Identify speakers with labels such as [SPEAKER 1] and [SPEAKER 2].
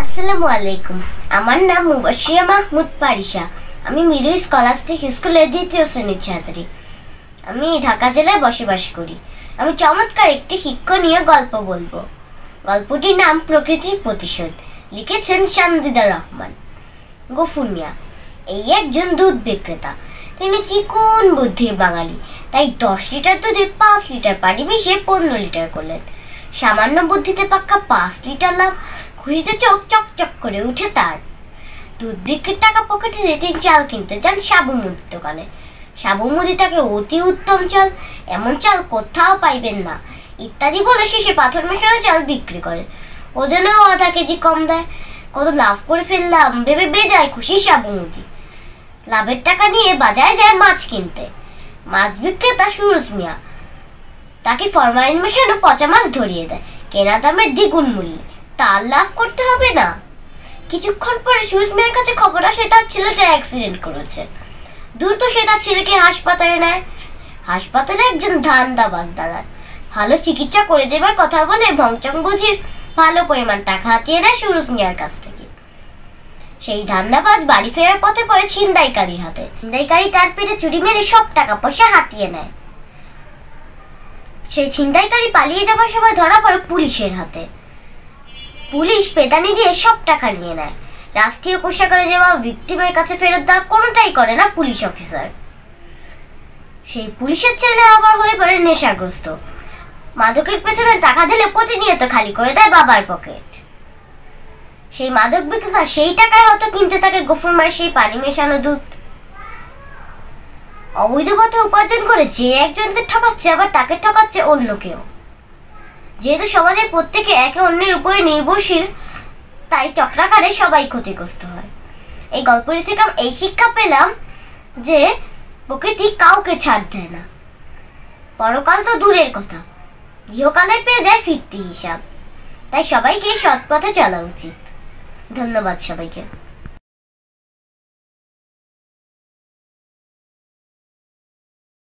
[SPEAKER 1] আসসালামু আলাইকুম। আমার নাম মুবাশশিরা মাহমুদ পারিশা। আমি মিরু স্কলাস্টিক স্কুলের দ্বিতীয় শ্রেণীর ছাত্রী। আমি ঢাকা জেলায় বসবাস করি। আমি চমৎকার একটি শিক্ষণীয় গল্প বলবো। গল্পটির নাম প্রকৃতির প্রতিশোধ। লিখেছেন সানজিদা রহমান। গফুর মিয়া এই একজন দুধ বিক্রেতা। তিনি চিকন বুদ্ধির বাঙালি, তাই 10 লিটার দুধে 5 লিটার পানি মিশিয়ে 15 লিটার করলেন। সামান্য বুদ্ধিতে পাক্কা 5 লিটার লাভ। খুশিতে চোখ চকচক করে উঠে তার। দুধ বিক্রির টাকা পকেটে নিয়ে তিনি চাল কিনতে যান সাবু মুদির দোকানে। সাবু মুদি তাকে অতি উত্তম চাল, এমন চাল কোথাও পাইবেন না ইত্যাদি বলে শেষে পাথর মেশানো চাল বিক্রি করে। ওজনেও আধা কেজি কম দেয়। কত লাভ করে ফেললাম ভেবে বেজায় খুশি সাবু মুদি। লাভের টাকা নিয়ে বাজারে যায় মাছ কিনতে। মাছ বিক্রেতা সুরজ মিয়া তাকে ফরমালিন মেশানো পচা মাছ ধরিয়ে দেয় কেনা দামের দ্বিগুণ মূল্যে। তার লাভ করতে হবে না। কিছুক্ষণ পরে সুরজ মিয়ার কাছে খবর আসে তার ছেলেটা অ্যাক্সিডেন্ট করেছে। দ্রুত সে তার ছেলেকে হাসপাতালে নেয়। হাসপাতালে একজন ধান্দাবাজ দালাল ভালো চিকিৎসা করে দেবার কথা বলে ভংচং বুঝিয়ে ভালো পরিমাণ টাকা হাতিয়ে নেয় সুরজ মিয়ার কাছ থেকে। সেই ধান্দাবাজ বাড়ি ফেরার পথে পড়ে ছিনতাইকারীর হাতে। ছিনতাইকারী তার পেটে চুরি মেরে সব টাকা পয়সা হাতিয়ে নেয়। সেই ছিনতাইকারী পালিয়ে যাবার সময় ধরা পড়ে পুলিশের হাতে। পুলিশ পেদানি দিয়ে সব টাকা নিয়ে নেয়। রাষ্ট্রীয় কোষাগারে যাওয়া ভিকটিমের কাছে ফেরত দেওয়া কোনোটাই করে না পুলিশ অফিসার। সেই পুলিশের ছেলে আবার হয়ে পড়ে নেশাগ্রস্ত। মাদকের পেছনে টাকা দিলে প্রতিনিয়ত খালি করে দেয় বাবার পকেট। সেই মাদক বিক্রেতা সেই টাকায় হয়তো কিনতে থাকে গফুর মায়ের সেই পানি মেশানো দুধ। অবৈধ পথে উপার্জন করে যে একজনকে ঠকাচ্ছে আবার তাকে ঠকাচ্ছে অন্য কেউ। যেহেতু সমাজের প্রত্যেকে একে অন্যের উপরে নির্ভরশীল, তাই চক্রাকারে সবাই ক্ষতিগ্রস্ত হয়। এই গল্পটি থেকে আমি এই শিক্ষা পেলাম যে প্রকৃতি কাউকে ছাড় দেয় না। পরকাল তো দূরের কথা, গৃহকালে পেয়ে যায় ফিরতি হিসাব। তাই সবাইকে সৎ পথে চলা উচিত। ধন্যবাদ সবাইকে।